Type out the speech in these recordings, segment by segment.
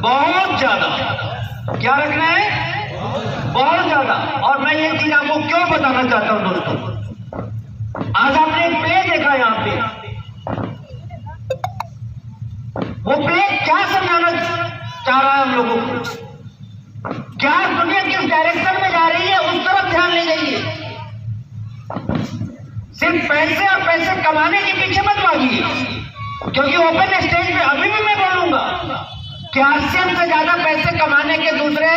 बहुत ज्यादा। क्या रखना है? बहुत ज्यादा। और मैं ये चीज आपको क्यों बताना चाहता हूं दोस्तों, आज आपने एक प्ले देखा यहां पे, वो प्ले क्या समझाना चाह रहा है हम लोगों को? क्या दुनिया किस डायरेक्शन में जा रही है उस तरफ ध्यान ले जाइए। सिर्फ पैसे और पैसे कमाने के पीछे मत भागिए, क्योंकि ओपन स्टेज पे अभी भी मैं बोलूंगा कि आरसीएम से ज्यादा पैसे कमाने के दूसरे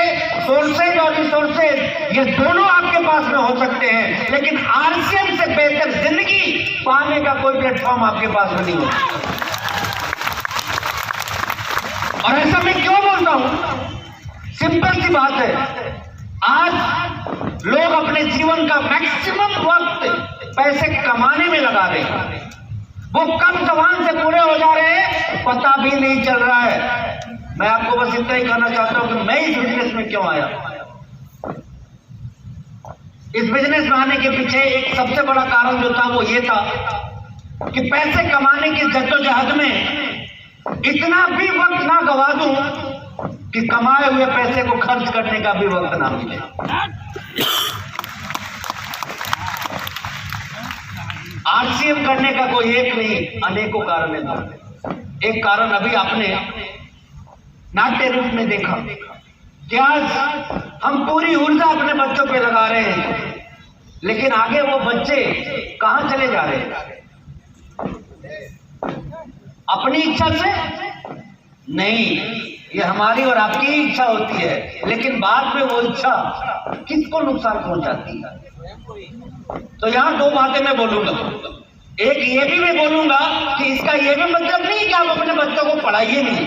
सोर्सेज और रिसोर्सेज ये दोनों आपके पास में हो सकते हैं, लेकिन आरसीएम से बेहतर जिंदगी पाने का कोई प्लेटफॉर्म आपके पास में नहीं होता। और ऐसा मैं क्यों बोलता हूं? सिंपल सी बात है, आज लोग अपने जीवन का मैक्सिमम वक्त पैसे कमाने में लगा रहे हैं। वो कब जवान से पूरे हो जा रहे हैं पता भी नहीं चल रहा है। मैं आपको बस इतना ही कहना चाहता हूं कि मैं इस बिजनेस में क्यों आया। इस बिजनेस में आने के पीछे एक सबसे बड़ा कारण जो था वो ये था कि पैसे कमाने की जद्दोजहद में इतना भी वक्त ना गवा दूं कि कमाए हुए पैसे को खर्च करने का भी वक्त ना मिले। आरसीएम करने का कोई एक नहीं, अनेकों कारण है। एक कारण अभी आपने नाट्य रूप में देखा कि आज हम पूरी ऊर्जा अपने बच्चों पे लगा रहे हैं, लेकिन आगे वो बच्चे कहां चले जा रहे हैं? अपनी इच्छा से नहीं, ये हमारी और आपकी इच्छा होती है, लेकिन बाद में वो इच्छा किसको नुकसान पहुंचाती है? तो यहां दो बातें मैं बोलूंगा। एक ये भी मैं बोलूंगा कि इसका ये भी मतलब नहीं कि आप अपने बच्चों को पढ़ाइए नहीं,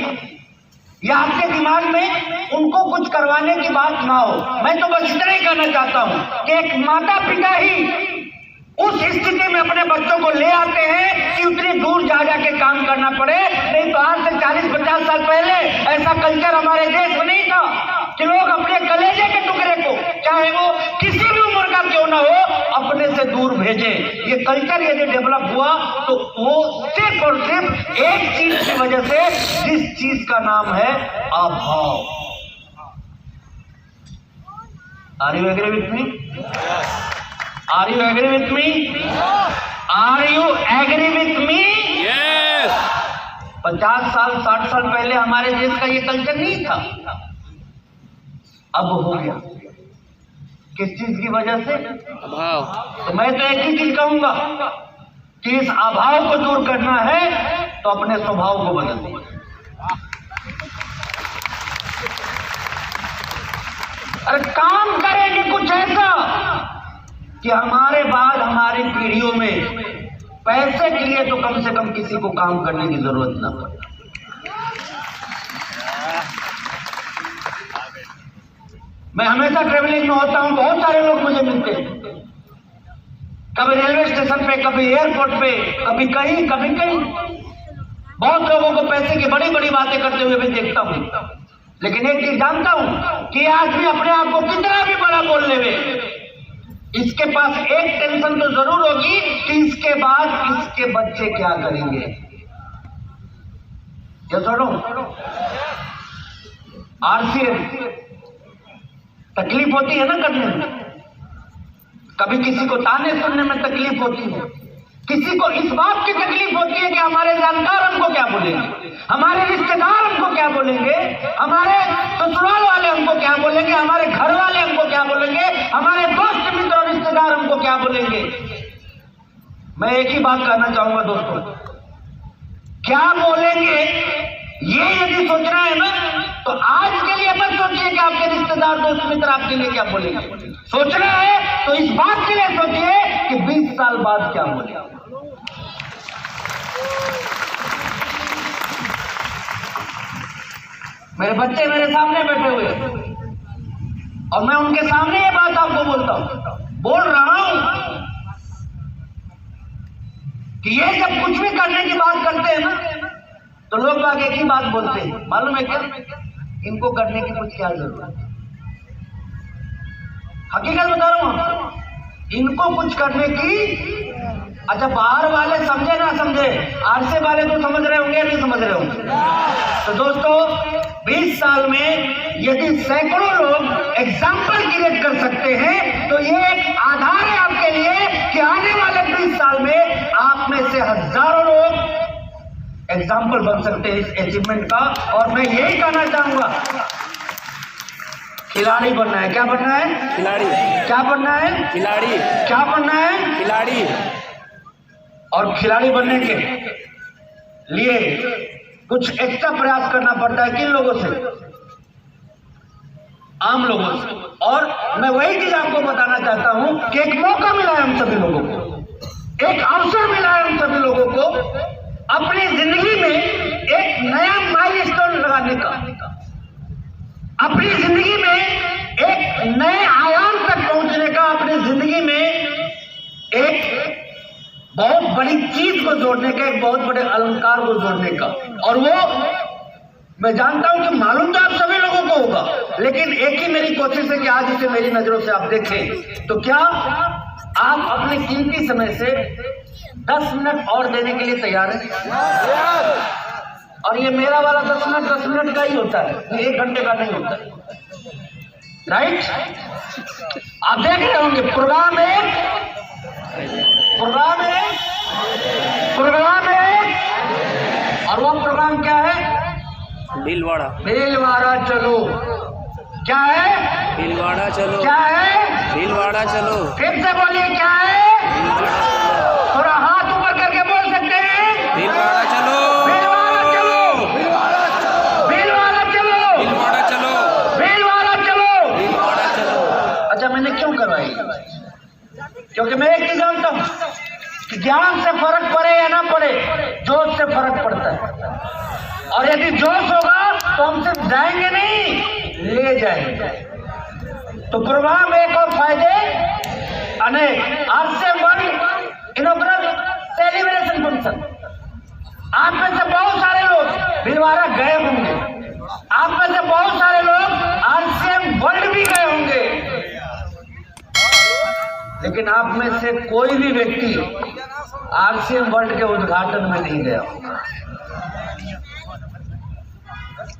या आपके दिमाग में उनको कुछ करवाने की बात ना हो। मैं तो बस इतना ही कहना चाहता हूं कि एक माता पिता ही उस स्थिति में अपने बच्चों को ले आते हैं कि उतनी दूर जा जाके काम करना पड़े। नहीं तो आज से 40-50 साल पहले ऐसा कल्चर हमारे देश में नहीं था कि लोग अपने कलेजे के टुकड़े को, चाहे वो किसी भी उम्र का क्यों ना हो, अपने से दूर भेजे। ये कल्चर यदि डेवलप हुआ तो वो सिर्फ और सिर्फ एक चीज की वजह से, जिस चीज का नाम है अभाव। Are you agree with me? Are you agree with me? Are you agree with me? Yes. 50 साल 60 साल पहले हमारे देश का ये कल्चर नहीं था, अब हो गया। किस चीज की वजह से? अभाव। तो मैं तो एक ही चीज कहूंगा कि इस अभाव को दूर करना है तो अपने स्वभाव को बदलना। अरे काम करेंगे कुछ ऐसा कि हमारे बाद हमारी पीढ़ियों में पैसे के लिए तो कम से कम किसी को काम करने की जरूरत ना पड़े। मैं हमेशा ट्रेवलिंग में होता हूं, बहुत सारे लोग मुझे मिलते हैं, कभी रेलवे स्टेशन पे, कभी एयरपोर्ट पे, कभी कहीं कभी कहीं। बहुत लोगों को पैसे की बड़ी बड़ी बातें करते हुए भी देखता हूं, लेकिन एक चीज जानता हूं कि आदमी अपने आप को कितना भी बड़ा बोल लेवे, इसके पास एक टेंशन तो जरूर होगी कि इसके बाद इसके बच्चे क्या करेंगे। ये सुनो, आरसीएम तकलीफ होती है ना करने में, कभी किसी को ताने सुनने में तकलीफ होती है, किसी को इस बात की तकलीफ होती है कि हमारे जानकार हमको क्या बोलेंगे, हमारे रिश्तेदार हमको क्या बोलेंगे, हमारे ससुराल वाले हमको क्या बोलेंगे, हमारे घर वाले हमको क्या बोलेंगे, हमारे दोस्त मित्र और रिश्तेदार हमको क्या बोलेंगे। मैं एक ही बात कहना चाहूंगा दोस्तों, क्या बोलेंगे ये यदि सोचना है ना तो आज के लिए मत सोचिए कि आपके रिश्तेदार दोस्त मित्र आपके लिए क्या बोलेंगे। सोचना है तो इस बात के लिए सोचिए कि 20 साल बाद क्या बोलेंगे। मेरे बच्चे मेरे सामने बैठे हुए और मैं उनके सामने ये बात आपको बोल रहा हूं कि ये जब कुछ भी करने की बात करते हैं ना तो लोग बाग एक ही बात बोलते हैं, मालूम है क्या? इनको करने की कुछ क्या जरूरत है। हकीकत बता रहा हूं, इनको कुछ करने की। अच्छा, बाहर वाले समझे ना समझे, आरसे वाले तो समझ रहे होंगे, नहीं समझ रहे होंगे। तो दोस्तों 20 साल में यदि सैकड़ों लोग एग्जाम्पल क्रिएट कर सकते हैं तो ये एक आधार है आपके लिए कि आने वाले 20 साल में आप में से हजारों लोग एग्जाम्पल बन सकते हैं इस अचीवमेंट का। और मैं यही कहना चाहूंगा, खिलाड़ी बनना है। क्या बनना है? खिलाड़ी। क्या बनना है? खिलाड़ी। क्या बनना है? खिलाड़ी। और खिलाड़ी बनने के लिए कुछ एक्स्ट्रा प्रयास करना पड़ता है। किन लोगों से? आम लोगों से। और मैं वही चीज आपको बताना चाहता हूं कि एक मौका मिला है हम सभी लोगों को, एक अवसर मिला है हम सभी लोगों को अपनी जिंदगी में एक नया माइलस्टोन लगाने का, अपनी जिंदगी में एक नए आयाम तक पहुंचने का, अपनी जिंदगी में एक बहुत बड़ी चीज को जोड़ने का, एक बहुत बड़े अलंकार को जोड़ने का। और वो मैं जानता हूं कि मालूम तो आप सभी लोगों को होगा, लेकिन एक ही मेरी कोशिश है कि आज इसे मेरी नजरों से आप देखें। तो क्या आप अपने कीमती समय से 10 मिनट और देने के लिए तैयार हैं? और ये मेरा वाला 10 मिनट का ही होता है, ये 1 घंटे का नहीं होता है, राइट? आप देख रहे होंगे प्रोग्राम है और वो प्रोग्राम क्या है? भीलवाड़ा चलो। क्या है? भीलवाड़ा चलो। क्या है? भीलवाड़ा चलो। फिर से बोलिए, क्या है? थोड़ा हाथ ऊपर करके बोल सकते हैं? भीलवाड़ा चलो। भीलवाड़ा चलो। भीलवाड़ा चलो। भीलवाड़ा चलो। भीलवाड़ा चलो। भीलवाड़ा चलो। अच्छा, मैंने क्यों करवाई? क्योंकि मैं एक चीज जानता हूं कि ज्ञान से फर्क पड़े या ना पड़े, जोश से फर्क पड़ता है। और यदि जोश होगा तो हम सिर्फ जाएंगे नहीं, ले जाएंगे। तो प्रोग्राम एक और फायदे अनेक। आज से वर्ल्ड इनॉग्रेशन सेलिब्रेशन फंक्शन, आप में से बहुत सारे लोग भीलवाड़ा गए होंगे, आप में से बहुत सारे लोग आरसीएम वर्ल्ड भी गए होंगे, लेकिन आप में से कोई भी व्यक्ति आरसीएम वर्ल्ड के उद्घाटन में नहीं गया।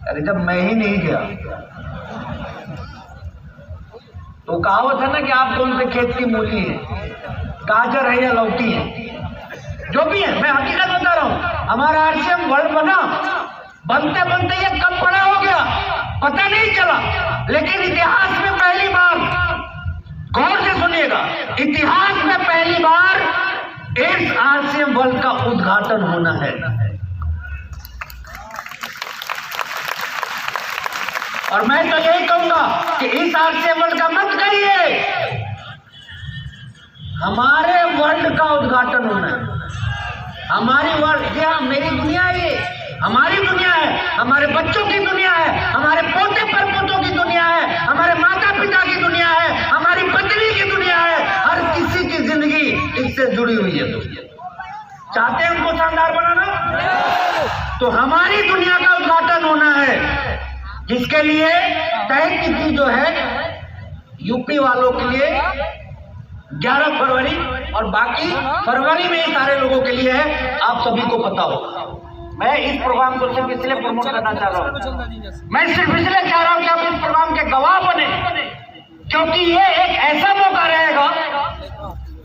अरे जब मैं ही नहीं गया तो कहावत है ना कि आप कौन से खेत की मूली है, गाजर है या लौकी है, जो भी है, मैं हकीकत बता रहा हूं। हमारा आरसीएम वर्ल्ड बना, बनते बनते ये कब बड़ा हो गया पता नहीं चला, लेकिन इतिहास में पहली बार, गौर से सुनिएगा, इतिहास में पहली बार इस आरसीएम वर्ल्ड का उद्घाटन होना है। और मैं तो यही कहूंगा कि इस आरसीएम वर्ल्ड का मत करिए, हमारे वर्ल्ड का उद्घाटन होना है। हमारी वर्ल्ड, क्या मेरी दुनिया है, ये हमारी दुनिया है, हमारे बच्चों की दुनिया है, हमारे पोते परपोतों की दुनिया है, हमारे माता पिता की दुनिया है, हमारी पत्नी की दुनिया है। हर किसी की जिंदगी इससे जुड़ी हुई है। चाहते हैं उनको शानदार बनाना, तो हमारी दुनिया का उद्घाटन होना है, जिसके लिए तय तिथि जो है यूपी वालों के लिए 11 फरवरी और बाकी फरवरी में सारे लोगों के लिए है। आप सभी को पता होगा। मैं इस प्रोग्राम को सिर्फ इसलिए प्रमोट करना चाह रहा हूँ, मैं सिर्फ इसलिए चाह रहा हूँ कि आप इस प्रोग्राम के गवाह बने, क्योंकि ये एक ऐसा मौका रहेगा,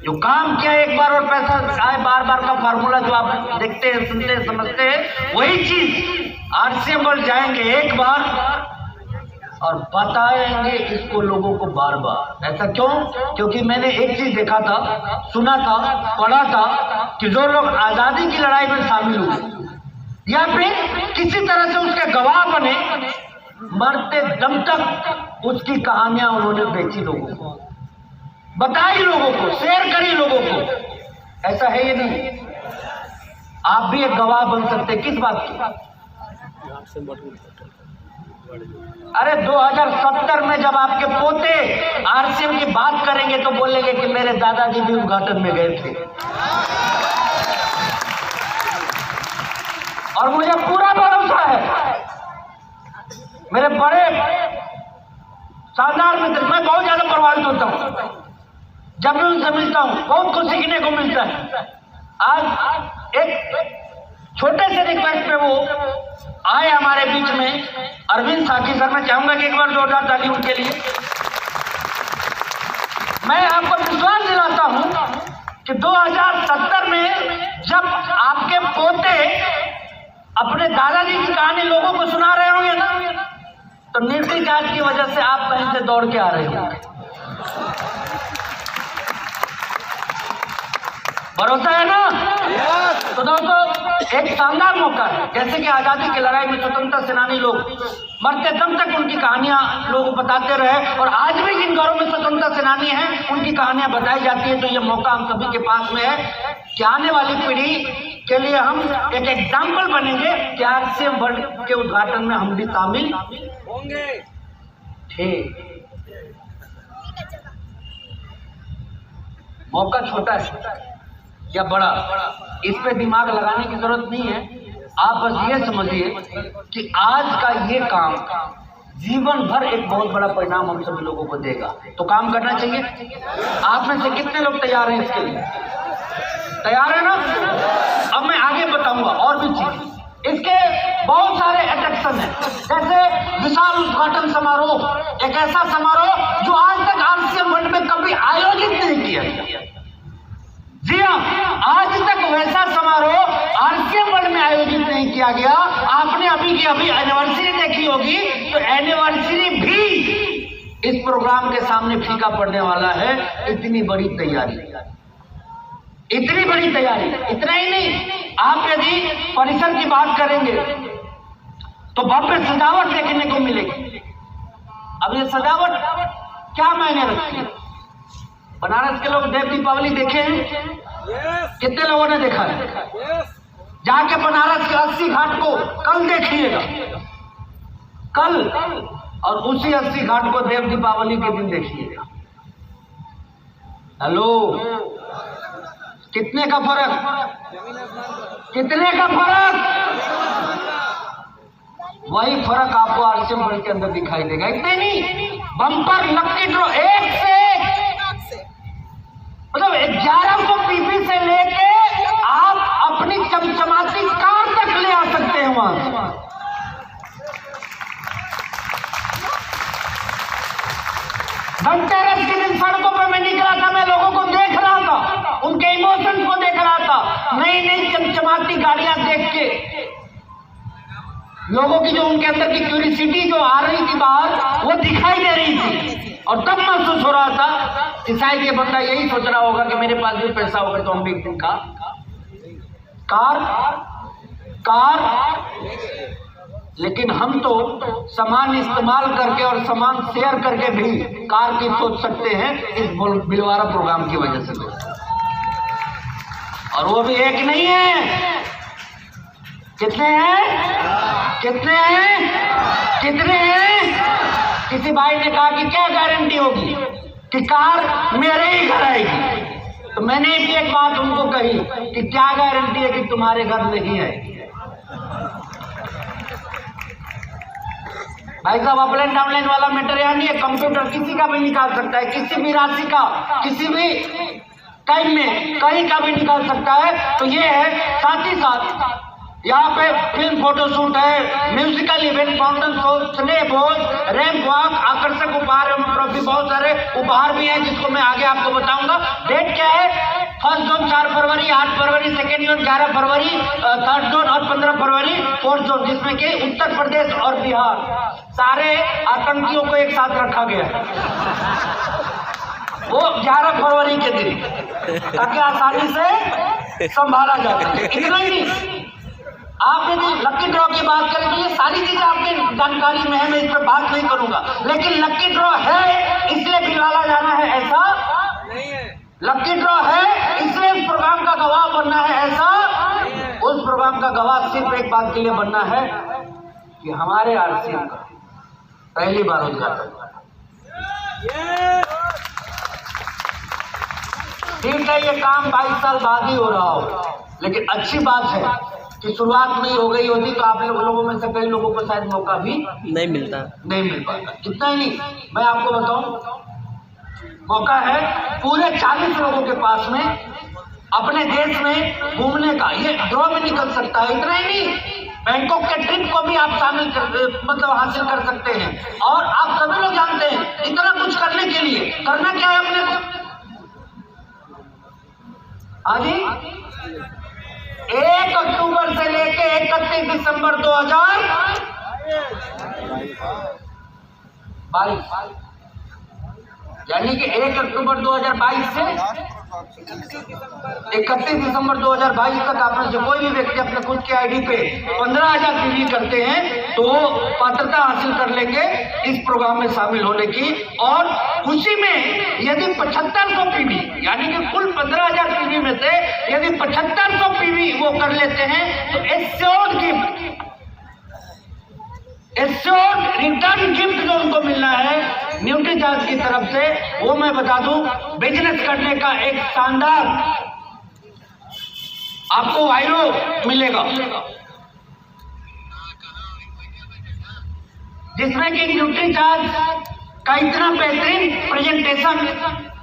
जो काम किया एक बार और पैसा आए बार बार का फार्मूला जो आप देखते हैं, सुनते हैं, समझते हैं, वही चीज आरसीएम वर्ल्ड जाएंगे एक बार और बताएंगे इसको लोगों को बार बार। ऐसा क्यों? क्योंकि मैंने एक चीज देखा था, सुना था, पढ़ा था कि जो लोग आजादी की लड़ाई में शामिल हुए या फिर किसी तरह से उसके गवाह बने, मरते दम तक उसकी कहानियां उन्होंने बेची, लोगों को बताई, लोगों को शेयर करी, लोगों को। ऐसा है ये नहीं? आप भी एक गवाह बन सकते। किस बात की? अरे 2070 में जब आपके पोते आरसीएम की बात करेंगे तो बोलेंगे कि मेरे दादाजी भी उद्घाटन में गए थे। और मुझे पूरा भरोसा है, मेरे बड़े शानदार मित्र, मैं बहुत ज्यादा प्रभावित होता हूं जब मैं उनसे मिलता हूं, बहुत कुछ सीखने को मिलता है। आज एक छोटे से रिक्वेस्ट पे वो आए हमारे बीच में अरविंद साकी सर, मैं चाहूंगा कि एक बार जोरदार ताली उनके लिए। मैं आपको विश्वास दिलाता हूं कि 2070 में जब आपके पोते अपने दादाजी की कहानी लोगों को सुना रहे होंगे ना, तो निर्विचार की वजह से आप कहीं से दौड़ के आ रहे होंगे। भरोसा है ना? तो दोस्तों एक शानदार मौका है, जैसे कि आजादी की लड़ाई में स्वतंत्रता सेनानी लोग मरते दम तक उनकी कहानियां लोग बताते रहे, और आज भी जिन घरों में स्वतंत्रता सेनानी हैं उनकी कहानियां बताई जाती है। तो ये मौका हम सभी के पास में है कि आने वाली पीढ़ी के लिए हम एक एग्जाम्पल बनेंगे कि आरसीएम वर्ल्ड के उद्घाटन में हम भी शामिल होंगे। ठीक, मौका छोटा है या बड़ा, इस पे दिमाग लगाने की जरूरत नहीं है। आप बस ये समझिए कि आज का ये काम जीवन भर एक बहुत बड़ा परिणाम हम सभी लोगों को देगा। तो काम करना चाहिए। आप में से कितने लोग तैयार हैं इसके लिए? तैयार है ना? अब मैं आगे बताऊंगा और भी चीज। इसके बहुत सारे अट्रैक्शन हैं, जैसे विशाल उद्घाटन समारोह, एक ऐसा समारोह जो आज तक आरसीएम वर्ल्ड में कभी आयोजित नहीं किया गया। जी हाँ, आज तक वैसा समारोह आरसीएम वर्ल्ड में आयोजित नहीं किया गया। आपने अभी की अभी एनिवर्सरी देखी होगी, तो एनिवर्सरी भी इस प्रोग्राम के सामने फीका पड़ने वाला है। इतनी बड़ी तैयारी, इतनी बड़ी तैयारी। इतना ही नहीं, आप यदि परिसर की बात करेंगे तो भव्य सजावट देखने को मिलेगी। अब ये सजावट क्या मायने रखती है? बनारस के लोग देव दीपावली देखे हैं? कितने लोगों ने देखा है? जाके बनारस के 80 घाट को कल देखिएगा, कल, और उसी 80 घाट को देव दीपावली के दिन देखिएगा। हेलो, कितने का फर्क? कितने का फर्क? वही फर्क आपको आरसीएम वर्ल्ड के अंदर दिखाई देगा। इतने नहीं, बम्पर लकी ड्रॉ एक से मतलब 1100 पीपी से लेके आप अपनी चमचमाती कार तक ले आ सकते हैं वहां से। धनतेरस के दिन सड़कों पर मैं निकला था, मैं लोगों को देख रहा था, उनके इमोशंस को देख रहा था। नई नई चमचमाती गाड़ियां देख के लोगों की जो उनके अंदर की क्यूरियोसिटी जो आ रही थी बाहर, वो दिखाई दे रही थी। और तब महसूस हो रहा था कि शायद ये बंदा यही सोच रहा होगा कि मेरे पास भी पैसा होगा तो हम भी एक दिन कार। लेकिन हम तो सामान इस्तेमाल करके और सामान शेयर करके भी कार की सोच सकते हैं इस भिलवाड़ा प्रोग्राम की वजह से। और वो भी एक नहीं है, कितने हैं? कितने हैं? कितने हैं? किसी भाई ने कहा कि क्या गारंटी होगी कि कार मेरे ही घर आएगी, तो मैंने भी एक बात उनको कही कि क्या गारंटी है कि तुम्हारे घर नहीं आएगी। भाई साहब, अपलाइन डाउनलाइन वाला मैटर यहाँ नहीं है। कंप्यूटर किसी का भी निकाल सकता है, किसी भी राशि का, किसी भी टाइम में कहीं का भी निकाल सकता है। तो ये है, साथ ही साथ यहाँ पे फिल्म फोटोशूट है, म्यूजिकल इवेंट, फाउंटेन शो, स्ने बोर्ड, रैंप वॉक, आकर्षक उपहार एवं ट्रॉफी, बहुत सारे उपहार भी हैं जिसको मैं आगे आपको बताऊंगा। डेट क्या है? फर्स्ट जोन 4 फरवरी, 8 फरवरी, सेकेंड जोन 11 फरवरी, थर्ड जोन और 15 फरवरी, फोर्थ जोन, जिसमें कि उत्तर प्रदेश और बिहार, सारे आतंकियों को एक साथ रखा गया है वो 11 फरवरी के दिन, ताकि आसानी से संभाला जा सके। इतना ही नहीं, आप यदि लकी ड्रॉ की बात करें तो ये सारी चीजें आपकी जानकारी में है, मैं इस पर बात नहीं करूंगा। लेकिन लकी ड्रॉ है इसलिए भिलवाड़ा जाना है, ऐसा नहीं है। लकी ड्रॉ है इसलिए इस प्रोग्राम का गवाह बनना है, ऐसा उस प्रोग्राम का गवाह सिर्फ एक बात के लिए बनना है कि हमारे आरसीएम का पहली बार उद्घाटन। ठीक है, ये काम 22 साल बाद ही हो रहा हो, लेकिन अच्छी बात है कि शुरुआत में ही हो गई होती तो आप लोगों में से कई लोगों को शायद मौका भी नहीं मिल पाता। इतना ही नहीं, मैं आपको बताऊं, मौका है पूरे 40 लोगों के पास में अपने देश में घूमने का। ये ड्रॉ में निकल सकता है। इतना ही नहीं, बैंकॉक के ट्रिप को भी आप शामिल मतलब हासिल कर सकते हैं। और आप सभी लोग जानते हैं इतना कुछ करने के लिए करना क्या है अपने को। आगे 1 अक्टूबर से लेके 31 दिसंबर 2022 यानी कि 1 अक्टूबर 2022 से 31 दिसंबर 2022 तक आप में से कोई भी व्यक्ति अपने खुद के आईडी पे 15,000 पीवी करते हैं तो वो पात्रता हासिल कर लेंगे इस प्रोग्राम में शामिल होने की। और उसी में यदि 7500 पीवी यानी कि कुल 15,000 पीवी में से यदि 7500 पीवी वो कर लेते हैं तो एश्योर्ड रिटर्न गिफ्ट जो उनको मिलना है न्यूट्रीचार्ज की तरफ से, वो मैं बता दूं बिजनेस करने का एक शानदार आपको वायरो मिलेगा, जिसमें कि न्यूट्रीचार्ज का इतना बेहतरीन प्रेजेंटेशन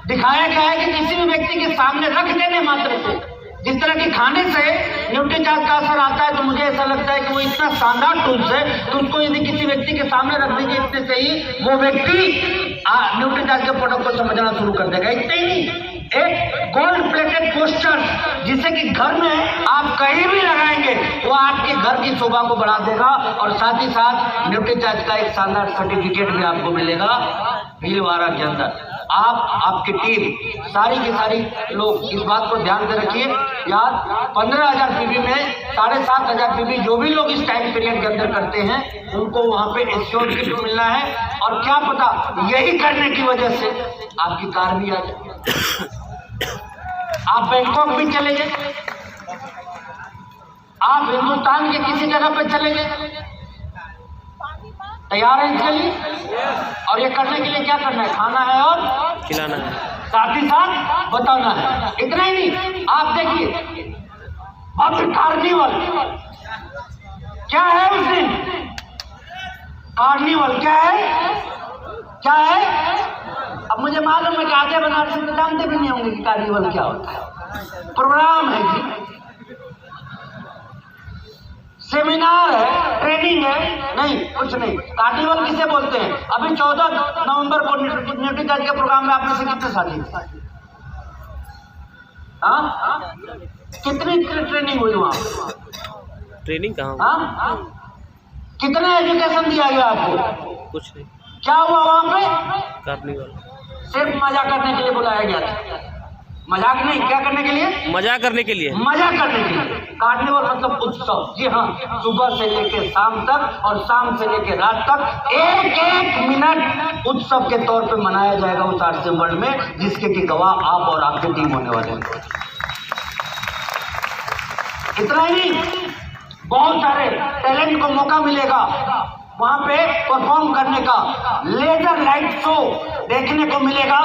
दिखाया गया है कि किसी भी व्यक्ति के सामने रख देने मात्र से जिस तरह के खाने से न्यूट्रीचार्ज का असर आता है, तो मुझे ऐसा लगता है कि वो इतना शानदार टूल्स है तो उसको यदि किसी व्यक्ति के सामने रख दीजिए इतने से ही वो व्यक्ति न्यूट्रीचार्ज के प्रोडक्ट को समझना शुरू कर देगा। इतने ही नहीं, एक गोल्ड प्लेटेड पोस्टर जिसे कि घर में आप कहीं भी लगाएंगे वो आपके घर की शोभा को बढ़ा देगा और साथ ही साथ न्यूट्रीचार्ज का एक शानदार सर्टिफिकेट भी आपको मिलेगा भीलवाड़ा के अंदर। आप आपकी टीम सारी की सारी लोग इस बात को ध्यान से रखिए यार, 15,000 पीवी में 7,500 पीवी जो भी लोग इस टाइम पीरियड के अंदर करते हैं उनको वहां पे एश्योर्ड गिफ्ट मिलना है। और क्या पता यही करने की वजह से आपकी कार भी आ जाए, आप बैंकॉक भी चले गए, आप हिंदुस्तान के किसी जगह पे चले गए। तैयार है इसके लिए? और ये करने के लिए क्या करना है? खाना है और खिलाना है, साथ ही साथ बताना है। इतना ही नहीं, आप देखिए भव्य कार्निवल क्या है उस दिन, कार्निवल क्या है? अब मुझे मालूम है कि आधे बनारसी तो जानते भी नहीं होंगे कि कार्निवल क्या होता है। प्रोग्राम है जी, सेमिनार है, ट्रेनिंग है, नहीं कुछ नहीं। कार्निवल किसे बोलते हैं? अभी 14 नवंबर को न्यूट्रीचार्ज के प्रोग्राम में आपने से कितने साथी? हाँ, कितनी ट्रेनिंग हुई वहाँ? ट्रेनिंग कहाँ? हाँ, कितना एजुकेशन दिया गया आपको? कुछ नहीं। क्या हुआ वहाँ पे? कार्निवल सिर्फ मजा करने के लिए बुलाया गया था। मजाक नहीं, क्या करने के लिए? मजा करने के लिए। मजा करने के लिए। कार्निवल मतलब उत्सव। जी हाँ, सुबह से लेके शाम तक और शाम से लेके रात तक एक मिनट उत्सव के तौर पे मनाया जाएगा उस आरसीएम वर्ल्ड में, जिसके की गवाह आप और आपकी टीम होने वाले हैं। इतना ही नहीं, बहुत सारे टैलेंट को मौका मिलेगा वहां पे परफॉर्म करने का, लेजर लाइट शो देखने को मिलेगा।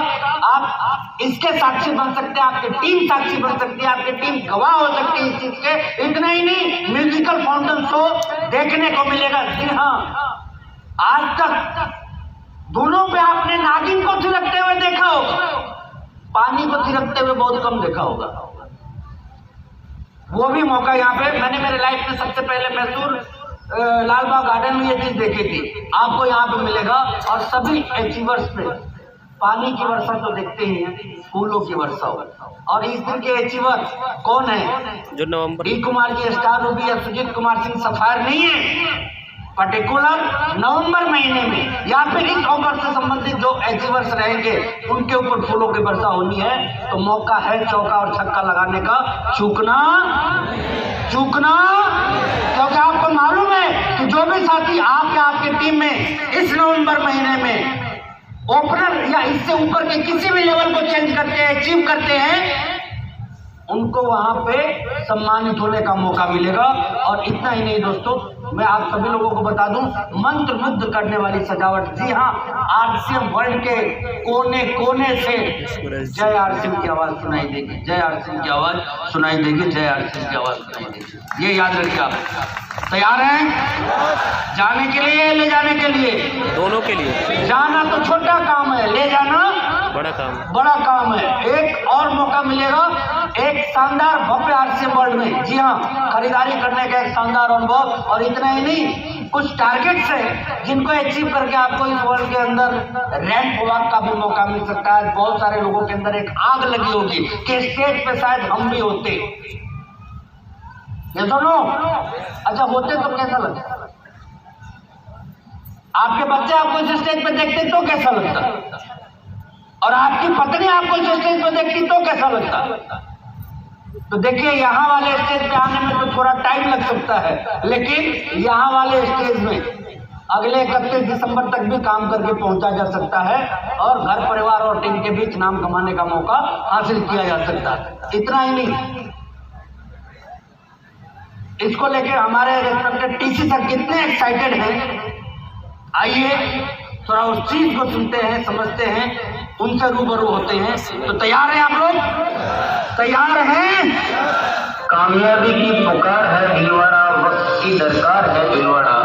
आप इसके साक्षी बन सकते हैं, आपकी टीम साक्षी बन सकती है, आपकी टीम गवाह हो सकती है इस चीज के। इतना ही नहीं, म्यूजिकल फाउंटेन शो देखने को मिलेगा। जी हाँ, आज तक धुनों पे आपने नागिन को थिरकते हुए देखा होगा, पानी को थिरकते हुए बहुत कम देखा होगा। वो भी मौका यहाँ पे मैंने मेरे लाइफ में सबसे पहले मैसूर लालबाग गार्डन में ये चीज देखी थी, आपको यहाँ पे मिलेगा। और सभी अचीवर्स पे पानी की वर्षा तो देखते ही हैं, फूलों की वर्षा होगा। और इस दिन के अचीवर कौन है? जो नवंबर डी कुमार की स्टार रूबी या सुजीत कुमार सिंह सफायर नहीं है, पर्टिकुलर नवंबर महीने में या फिर इस ऑफर से संबंधित जो अचीवर्स रहेंगे उनके ऊपर फूलों की वर्षा होनी है। तो मौका है चौका और छक्का लगाने का, चूकना, क्योंकि आपको मालूम है कि जो भी साथी आप या आपकी टीम में इस नवंबर महीने में ओपनर या इससे ऊपर के किसी भी लेवल को चेंज करते हैं, अचीव करते हैं, उनको वहां पे सम्मानित होने का मौका मिलेगा। और इतना ही नहीं दोस्तों, मैं आप सभी लोगों को बता दूं, मंत्र मुग्ध करने वाली सजावट। जी हाँ, आरसीएम वर्ल्ड के कोने कोने से जय आरसीएम की आवाज सुनाई देगी, जय आरसीएम की आवाज सुनाई देगी, जय आरसीएम की आवाज सुनाई देगी। ये याद रखिए। आप तैयार हैं जाने के लिए, ले जाने के लिए? दोनों के लिए। जाना तो छोटा काम है, ले जाना बड़ा काम है। बड़ा काम है। एक और मौका मिलेगा एक शानदार भव्य RCM वर्ल्ड में। जी हाँ, खरीदारी करने का एक शानदार अनुभव। और इतना ही नहीं, कुछ टारगेट्स है जिनको अचीव करके आपको इस वर्ल्ड के अंदर रैंप वॉक का भी मौका मिल सकता है। बहुत सारे लोगों के अंदर एक आग लगी होगी कि स्टेज पे शायद हम भी होते। ये सुनो, अच्छा होते तो कैसा लगता? आपके बच्चे आपको इस स्टेज पे देखते तो कैसा लगता? और आपकी पत्नी आपको इस स्टेज पे देखती तो कैसा लगता? तो देखिए, यहाँ वाले स्टेज पे आने में तो थोड़ा टाइम लग सकता है, लेकिन यहाँ वाले स्टेज में अगले 31 दिसंबर तक भी काम करके पहुंचा जा सकता है और घर परिवार और टीम के बीच नाम कमाने का मौका हासिल किया जा सकता है। इतना ही नहीं, इसको लेकर हमारे रेस्पेक्टेड TC सर कितने एक्साइटेड हैं। आइए थोड़ा उस चीज को सुनते हैं, समझते हैं, उनसे रूबरू होते हैं। तो तैयार हैं आप लोग? तैयार हैं? कामयाबी की पुकार है दिलवाड़ा, वक्त की दरकार है दिलवाड़ा।